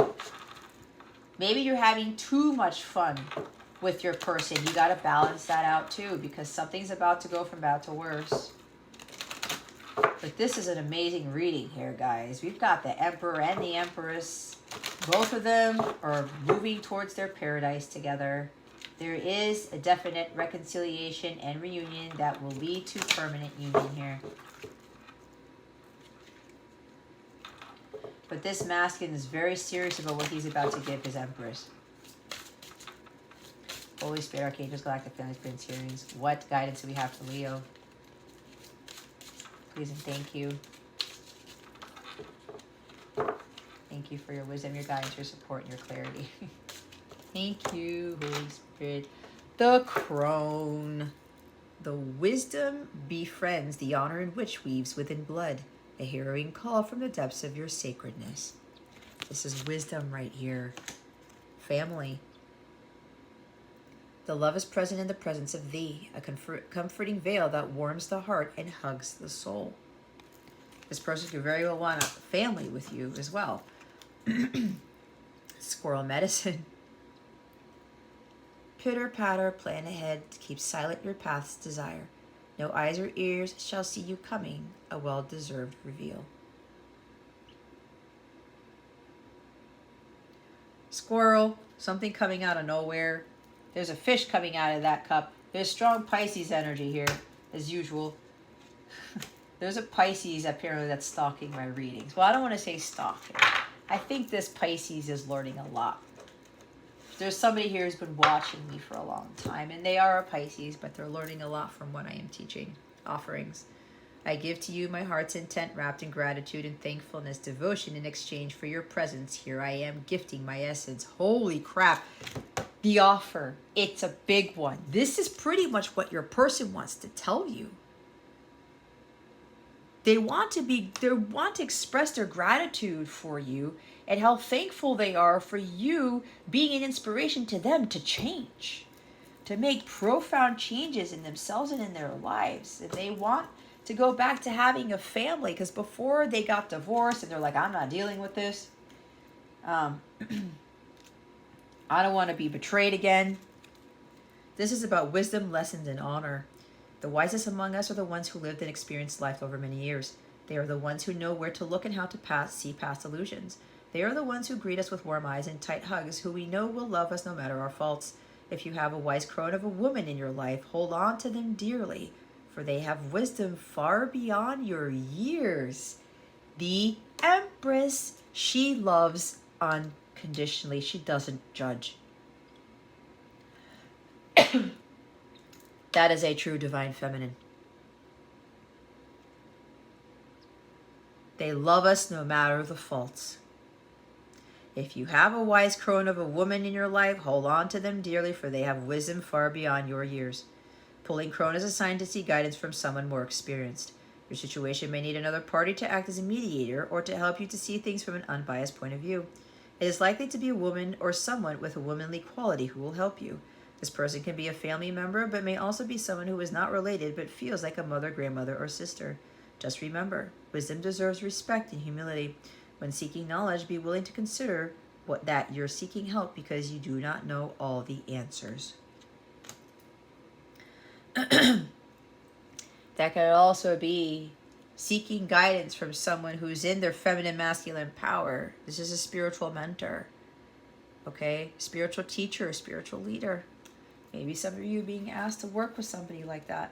Maybe you're having too much fun with your person. You got to balance that out too, because something's about to go from bad to worse. But this is an amazing reading here, guys. We've got the Emperor and the Empress. Both of them are moving towards their paradise together. There is a definite reconciliation and reunion that will lead to permanent union here. But this masculine is very serious about what he's about to give his Empress. Holy Spirit, Archangels, Galactic Families, Prince Hearings. What guidance do we have for Leo? Please and thank you. Thank you for your wisdom, your guidance, your support, and your clarity. Thank you, Holy Spirit. The Crone. The wisdom befriends the honor in which weaves within blood. A harrowing call from the depths of your sacredness. This is wisdom right here. Family. The love is present in the presence of thee, a comforting veil that warms the heart and hugs the soul. This person could very well want a family with you as well. Squirrel medicine. Pitter patter, plan ahead, keep silent your path's desire. No eyes or ears shall see you coming, a well-deserved reveal. Squirrel, something coming out of nowhere. There's a fish coming out of that cup. There's strong Pisces energy here, as usual. There's a Pisces apparently that's stalking my readings. Well, I don't want to say stalking. I think this Pisces is learning a lot. There's somebody here who's been watching me for a long time, and they are a Pisces, but they're learning a lot from what I am teaching. Offerings. I give to you my heart's intent wrapped in gratitude and thankfulness, devotion in exchange for your presence. Here I am gifting my essence. Holy crap. The offer. It's a big one. This is pretty much what your person wants to tell you. They want to express their gratitude for you and how thankful they are for you being an inspiration to them to change, to make profound changes in themselves and in their lives. And they want to go back to having a family, because before they got divorced and they're like, I'm not dealing with this. I don't want to be betrayed again. This is about wisdom, lessons, and honor. The wisest among us are the ones who lived and experienced life over many years. They are the ones who know where to look and how to see past illusions. They are the ones who greet us with warm eyes and tight hugs, who we know will love us no matter our faults. If you have a wise crone of a woman in your life, hold on to them dearly, for they have wisdom far beyond your years. The Empress, she loves unconditionally. She doesn't judge. That is a true divine feminine. They love us no matter the faults. If you have a wise crone of a woman in your life, hold on to them dearly, for they have wisdom far beyond your years. Pulling crone is a sign to seek guidance from someone more experienced. Your situation may need another party to act as a mediator or to help you to see things from an unbiased point of view. It is likely to be a woman or someone with a womanly quality who will help you. This person can be a family member, but may also be someone who is not related but feels like a mother, grandmother, or sister. Just remember, wisdom deserves respect and humility. When seeking knowledge, be willing to consider that you're seeking help because you do not know all the answers. That could also be seeking guidance from someone who's in their feminine masculine power. This is a spiritual mentor, okay? Spiritual teacher, spiritual leader. Maybe some of you being asked to work with somebody like that.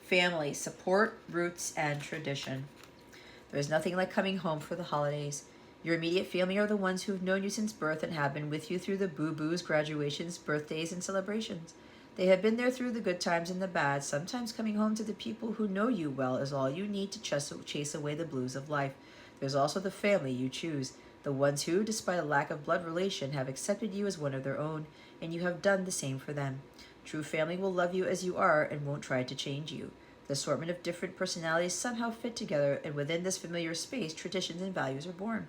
Family, support, roots, and tradition. There is nothing like coming home for the holidays. Your immediate family are the ones who have known you since birth and have been with you through the boo-boos, graduations, birthdays, and celebrations. They have been there through the good times and the bad. Sometimes coming home to the people who know you well is all you need to chase away the blues of life. There's also the family you choose, the ones who, despite a lack of blood relation, have accepted you as one of their own, and you have done the same for them. True family will love you as you are and won't try to change you. The assortment of different personalities somehow fit together, and within this familiar space, traditions and values are born.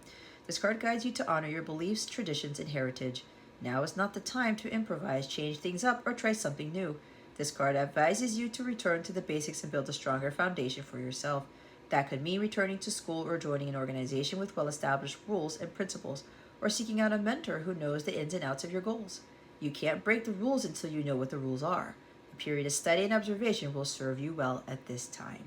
This card guides you to honor your beliefs, traditions, and heritage. Now is not the time to improvise, change things up, or try something new. This card advises you to return to the basics and build a stronger foundation for yourself. That could mean returning to school or joining an organization with well-established rules and principles, or seeking out a mentor who knows the ins and outs of your goals. You can't break the rules until you know what the rules are. A period of study and observation will serve you well at this time.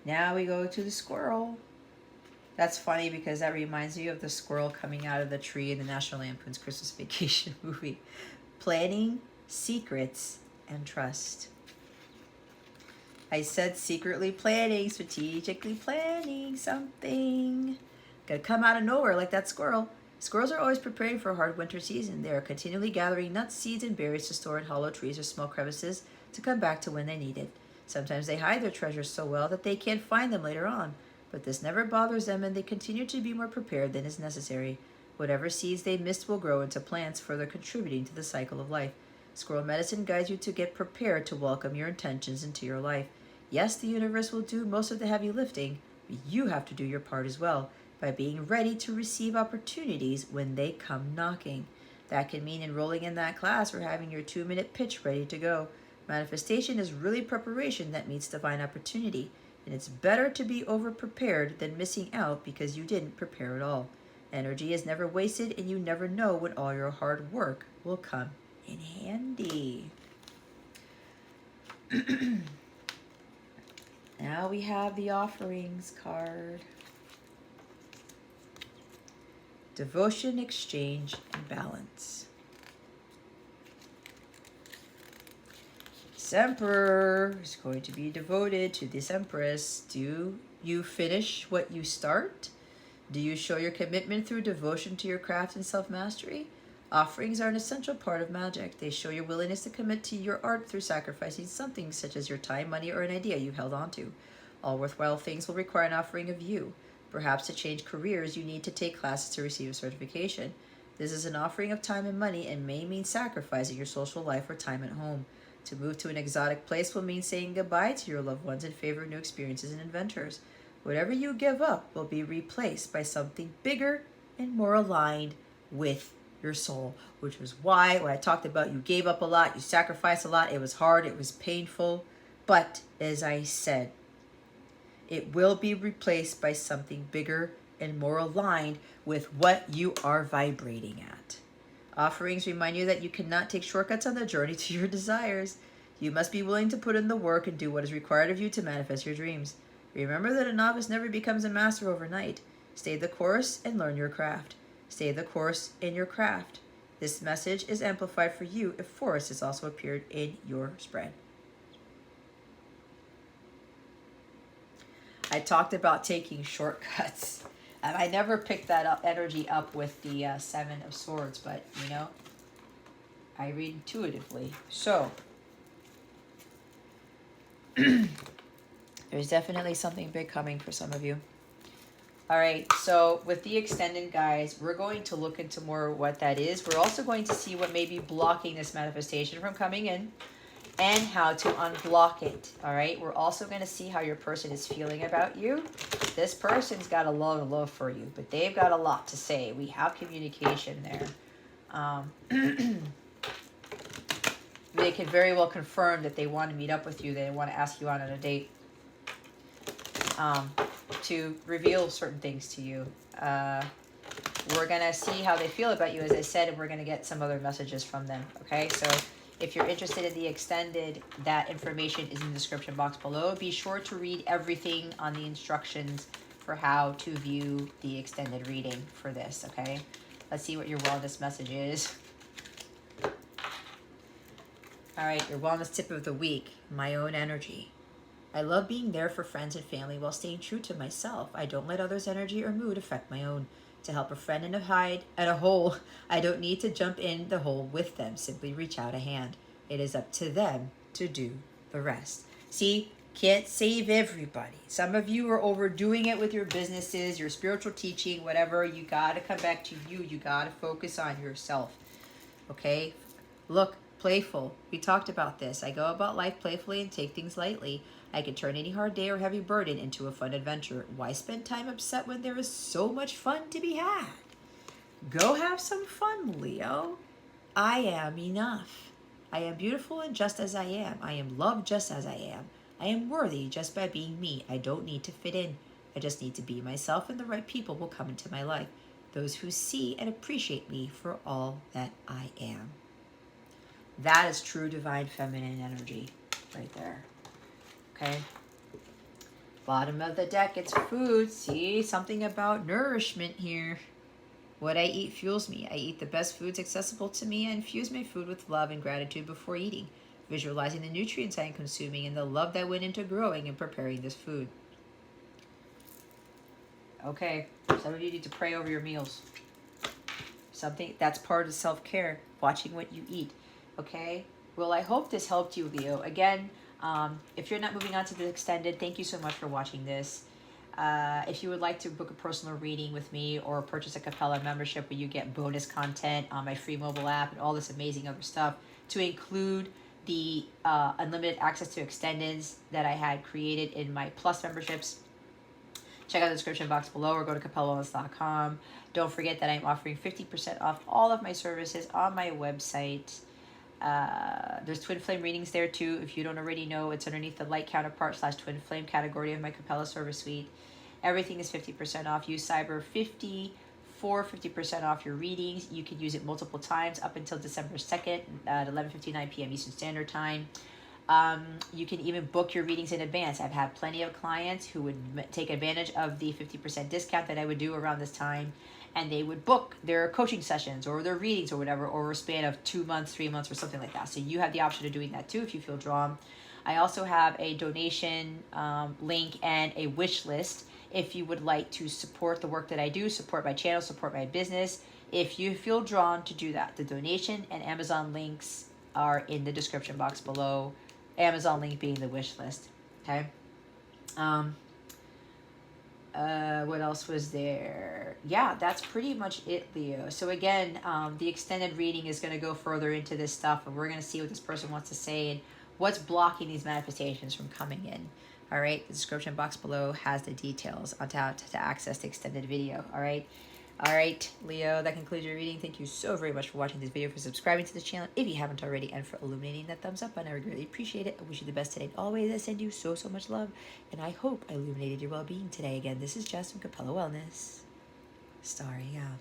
Now we go to the squirrel. That's funny because that reminds me of the squirrel coming out of the tree in the National Lampoon's Christmas Vacation movie. Planning, secrets, and trust. I said secretly planning, strategically planning something. Gonna come out of nowhere like that squirrel. Squirrels are always preparing for a hard winter season. They are continually gathering nuts, seeds, and berries to store in hollow trees or small crevices to come back to when they need it. Sometimes they hide their treasures so well that they can't find them later on, but this never bothers them and they continue to be more prepared than is necessary. Whatever seeds they missed will grow into plants, further contributing to the cycle of life. Squirrel medicine guides you to get prepared to welcome your intentions into your life. Yes, the universe will do most of the heavy lifting, but you have to do your part as well by being ready to receive opportunities when they come knocking. That can mean enrolling in that class or having your 2-minute pitch ready to go. Manifestation is really preparation that meets divine opportunity, and it's better to be over-prepared than missing out because you didn't prepare at all. Energy is never wasted, and you never know when all your hard work will come in handy. Now we have the offerings card. Devotion, exchange, and balance. This Emperor is going to be devoted to this Empress. Do you finish what you start? Do you show your commitment through devotion to your craft and self-mastery? Offerings are an essential part of magic. They show your willingness to commit to your art through sacrificing something such as your time, money, or an idea you've held on to. All worthwhile things will require an offering of you. Perhaps to change careers, you need to take classes to receive a certification. This is an offering of time and money and may mean sacrificing your social life or time at home. To move to an exotic place will mean saying goodbye to your loved ones in favor of new experiences and adventures. Whatever you give up will be replaced by something bigger and more aligned with your soul, which was why when I talked about you gave up a lot, you sacrificed a lot, it was hard, it was painful, but as I said, it will be replaced by something bigger and more aligned with what you are vibrating at. Offerings remind you that you cannot take shortcuts on the journey to your desires. You must be willing to put in the work and do what is required of you to manifest your dreams. Remember that a novice never becomes a master overnight. Stay the course and learn your craft. Stay the course in your craft. This message is amplified for you if forest has also appeared in your spread. I talked about taking shortcuts. And I never picked that energy up with the Seven of Swords, but, you know, I read intuitively. So, there's definitely something big coming for some of you. All right, so with the extended, guys, we're going to look into more what that is. We're also going to see what may be blocking this manifestation from coming in and how to unblock it. All right, we're also going to see how your person is feeling about you. This person's got a lot of love for you, but they've got a lot to say. We have communication there. They could very well confirm that they want to meet up with you. They want to ask you out on a date. To reveal certain things to you. We're going to see how they feel about you, as I said, and we're going to get some other messages from them. Okay, so if you're interested in the extended, that information is in the description box below. Be sure to read everything on the instructions for how to view the extended reading for this, okay? Let's see what your wellness message is. All right, your wellness tip of the week, my own energy. I love being there for friends and family while staying true to myself. I don't let others' energy or mood affect my own. To help a friend in a hole, I don't need to jump in the hole with them. Simply reach out a hand. It is up to them to do the rest. See, can't save everybody. Some of you are overdoing it with your businesses, your spiritual teaching, whatever. You got to come back to you. You got to focus on yourself. Okay? Look, playful. We talked about this. I go about life playfully and take things lightly. I can turn any hard day or heavy burden into a fun adventure. Why spend time upset when there is so much fun to be had? Go have some fun, Leo. I am enough. I am beautiful and just as I am. I am loved just as I am. I am worthy just by being me. I don't need to fit in. I just need to be myself, and the right people will come into my life. Those who see and appreciate me for all that I am. That is true divine feminine energy right there. Okay. Bottom of the deck, it's food. See, something about nourishment here. What I eat fuels me. I eat the best foods accessible to me and infuse my food with love and gratitude before eating, visualizing the nutrients I am consuming and the love that went into growing and preparing this food. Okay, some of you need to pray over your meals. Something that's part of self-care, watching what you eat. Okay, well, I hope this helped you, Leo. Again, if you're not moving on to the extended, thank you so much for watching this. If you would like to book a personal reading with me or purchase a Capella membership where you get bonus content on my free mobile app and all this amazing other stuff, to include the unlimited access to extendeds that I had created in my Plus memberships, check out the description box below or go to capellawellness.com. Don't forget that I'm offering 50% off all of my services on my website. There's twin flame readings there too. If you don't already know, it's underneath the light counterpart / twin flame category of my Capella service suite. Everything is 50% off. Use Cyber 50 for 50% off your readings. You can use it multiple times up until December 2nd at 11:59 p.m. Eastern Standard Time. You can even book your readings in advance. I've had plenty of clients who would take advantage of the 50% discount that I would do around this time, and they would book their coaching sessions or their readings or whatever over a span of 2 months, 3 months, or something like that. So you have the option of doing that too if you feel drawn. I also have a donation link and a wish list if you would like to support the work that I do, support my channel, support my business. If you feel drawn to do that, the donation and Amazon links are in the description box below. Amazon link being the wish list. Okay. What else was there? Yeah, that's pretty much it, Leo. So again, the extended reading is going to go further into this stuff, and we're going to see what this person wants to say and what's blocking these manifestations from coming in. All right, the description box below has the details on how to access the extended video. All right, Leo, that concludes your reading. Thank you so very much for watching this video, for subscribing to the channel if you haven't already, and for illuminating that thumbs up. I would greatly appreciate it. I wish you the best today and always. I send you so much love, and I hope I illuminated your well-being today. Again, this is Jess from Capella Wellness, starring out.